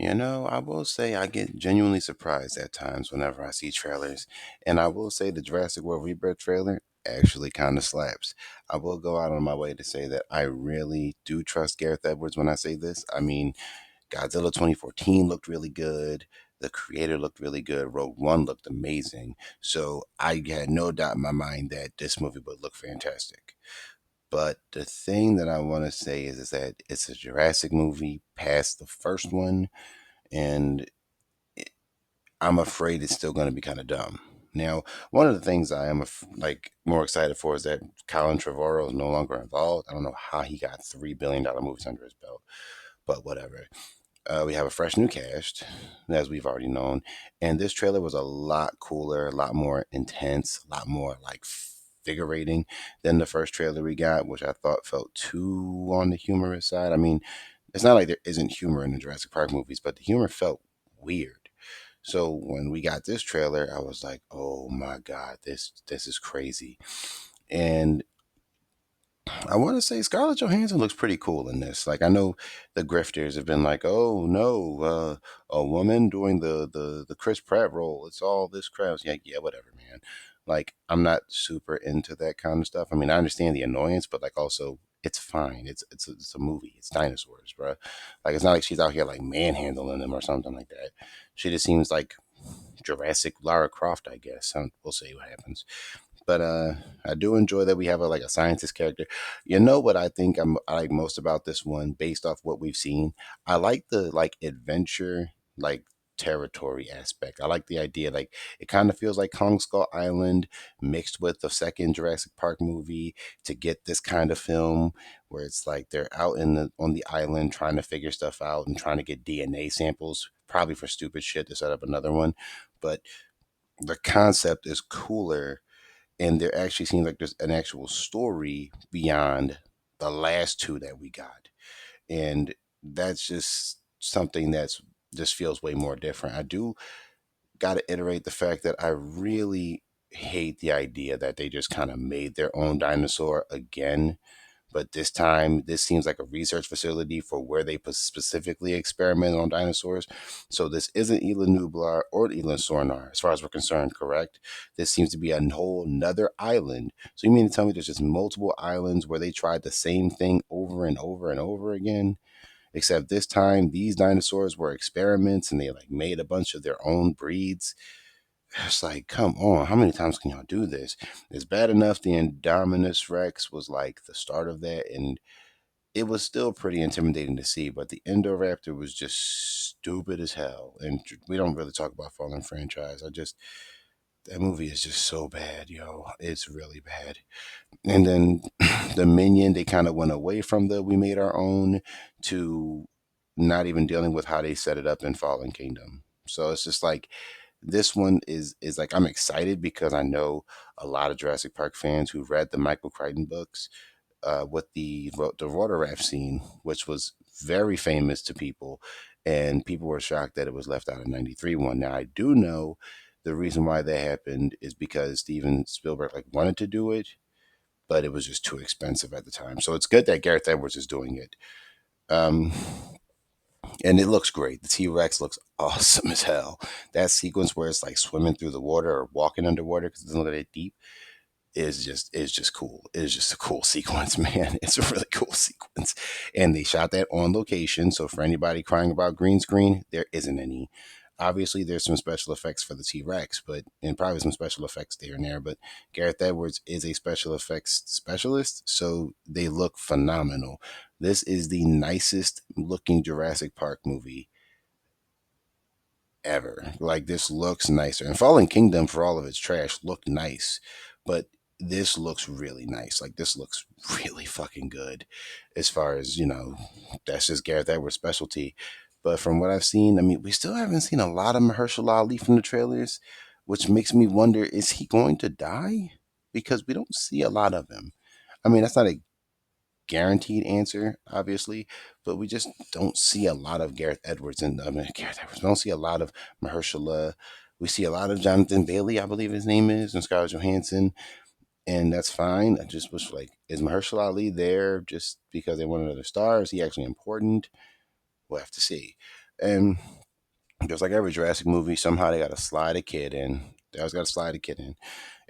I will say I get genuinely surprised at times whenever I see trailers. And I will say the Jurassic World Rebirth trailer actually kind of slaps. I will go out on my way to say that I really do trust Gareth Edwards when I say this. I mean, Godzilla 2014 looked really good. The creator looked really good. Rogue One looked amazing. So I had no doubt in my mind that this movie would look fantastic. But the thing that I want to say is that it's a Jurassic movie past the first one, and I'm afraid it's still going to be kind of dumb. Now, one of the things I am like more excited for is that Colin Trevorrow is no longer involved. I don't know how he got $3 billion movies under his belt, but whatever. We have a fresh new cast, as we've already known, and this trailer was a lot cooler, a lot more intense, a lot more like figurating than the first trailer we got, which I thought felt too on the humorous side. I mean, it's not like there isn't humor in the Jurassic Park movies, but the humor felt weird. So when we got this trailer, I was like, "Oh my god, this is crazy!" And I want to say Scarlett Johansson looks pretty cool in this. Like I know the grifters have been like, "Oh no, a woman doing the Chris Pratt role. It's all this crap." Yeah, yeah, whatever, man. Like I'm not super into that kind of stuff. I mean, I understand the annoyance, but like also it's fine. It's a movie. It's dinosaurs, bro. Like it's not like she's out here like manhandling them or something like that. She just seems like Jurassic Lara Croft, I guess. We'll see what happens. But I do enjoy that we have like a scientist character. You know what I like most about this one, based off what we've seen. I like the like adventure, like territory aspect. I like the idea, like it kind of feels like Kong Skull Island mixed with the second Jurassic Park movie to get this kind of film where it's like they're out in the on the island trying to figure stuff out and trying to get DNA samples, probably for stupid shit to set up another one. But the concept is cooler, and there actually seems like there's an actual story beyond the last two that we got, and that's just something that's just feels way more different. I do got to iterate the fact that I really hate the idea that they just kind of made their own dinosaur again, but this time this seems like a research facility for where they specifically experiment on dinosaurs. So this isn't Isla Nublar or Isla Sornar, as far as we're concerned, correct? This seems to be a whole another island. So you mean to tell me there's just multiple islands where they tried the same thing over and over and over again? Except this time these dinosaurs were experiments and they like made a bunch of their own breeds. It's like, come on, how many times can y'all do this? It's bad enough the Indominus Rex was like the start of that, and it was still pretty intimidating to see, but the Indoraptor was just stupid as hell. And we don't really talk about Fallen franchise. That movie is just so bad, yo. It's really bad. And then the Minion, they kind of went away from the we made our own to not even dealing with how they set it up in Fallen Kingdom. So it's just like this one is like I'm excited because I know a lot of Jurassic Park fans who read the Michael Crichton books, with the water raft scene, which was very famous to people, and people were shocked that it was left out of '93 one. Now I do know the reason why that happened is because Steven Spielberg like wanted to do it, but it was just too expensive at the time. So it's good that Gareth Edwards is doing it. Um, and it looks great. The T Rex looks awesome as hell. That sequence where it's like swimming through the water or walking underwater because it doesn't look that deep is just cool. It's just a cool sequence, man. It's a really cool sequence. And they shot that on location. So for anybody crying about green screen, there isn't any. Obviously, there's some special effects for the T Rex, but and probably some special effects there and there. But Gareth Edwards is a special effects specialist, so they look phenomenal. This is the nicest looking Jurassic Park movie ever. Like this looks nicer. And Fallen Kingdom, for all of its trash, looked nice, but this looks really nice. Like this looks really fucking good. As far as that's just Gareth Edwards' specialty. But from what I've seen, I mean, we still haven't seen a lot of Mahershala Ali from the trailers, which makes me wonder: is he going to die? Because we don't see a lot of him. I mean, that's not a guaranteed answer, obviously, but we just don't see a lot of Gareth Edwards and I mean Gareth Edwards. We don't see a lot of Mahershala. We see a lot of Jonathan Bailey, I believe his name is, and Scarlett Johansson, and that's fine. I just was like, is Mahershala Ali there just because they want another star? Is he actually important? We'll have to see. And just like every Jurassic movie, somehow they got to slide a kid in. They always got to slide a kid in.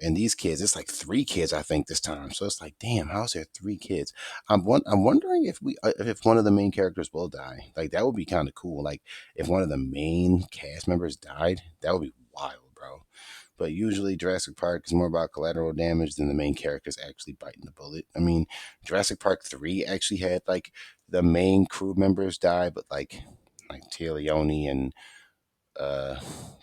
And these kids, it's like three kids, I think, this time. So it's like, damn, how's there three kids? I'm wondering if if one of the main characters will die. Like that would be kind of cool. Like if one of the main cast members died, that would be wild, bro. But usually Jurassic Park is more about collateral damage than the main characters actually biting the bullet. I mean, Jurassic Park 3 actually had like the main crew members die, but like Tia Leone and uh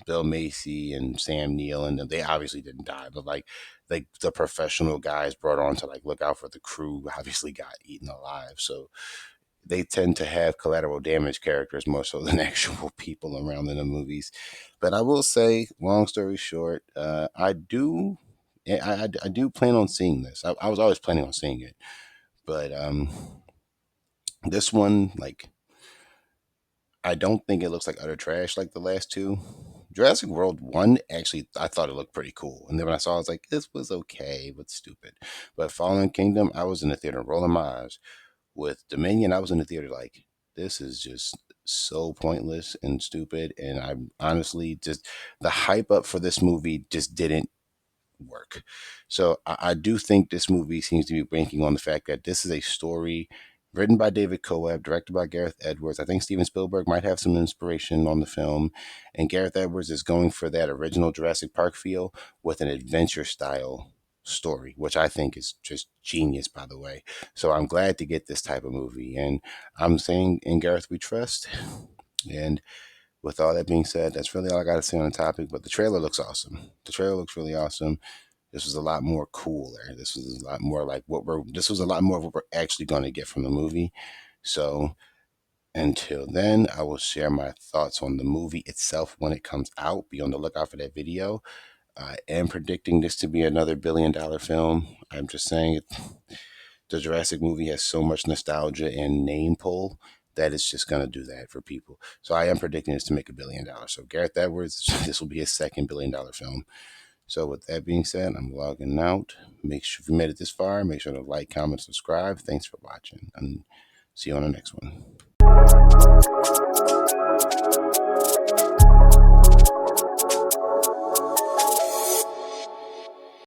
Bill Macy and Sam Neill, and they obviously didn't die, but like the professional guys brought on to like look out for the crew obviously got eaten alive. So they tend to have collateral damage characters more so than actual people around in the movies. But I will say, long story short, I do plan on seeing this. I was always planning on seeing it, but this one, like, I don't think it looks like utter trash like the last two. Jurassic World 1, actually, I thought it looked pretty cool. And then when I saw it, I was like, this was okay, but stupid. But Fallen Kingdom, I was in the theater rolling my eyes. With Dominion, I was in the theater like, this is just so pointless and stupid. And I honestly just, the hype up for this movie just didn't work. So I do think this movie seems to be banking on the fact that this is a story written by David Coeb, directed by Gareth Edwards. I think Steven Spielberg might have some inspiration on the film, and Gareth Edwards is going for that original Jurassic Park feel with an adventure style story, which I think is just genius, by the way. So I'm glad to get this type of movie, and I'm saying in Gareth we trust. And with all that being said, that's really all I got to say on the topic. But the trailer looks awesome. The trailer looks really awesome. This was a lot more cooler. This was a lot more like what we're. This was a lot more of what we're actually going to get from the movie. So until then, I will share my thoughts on the movie itself when it comes out. Be on the lookout for that video. I am predicting this to be another $1 billion film. I'm just saying it. The Jurassic movie has so much nostalgia and name pull that it's just going to do that for people. So I am predicting this to make $1 billion. So Gareth Edwards, this will be his second $1 billion film. So with that being said, I'm logging out. Make sure if you made it this far, make sure to like, comment, subscribe. Thanks for watching, and see you on the next one.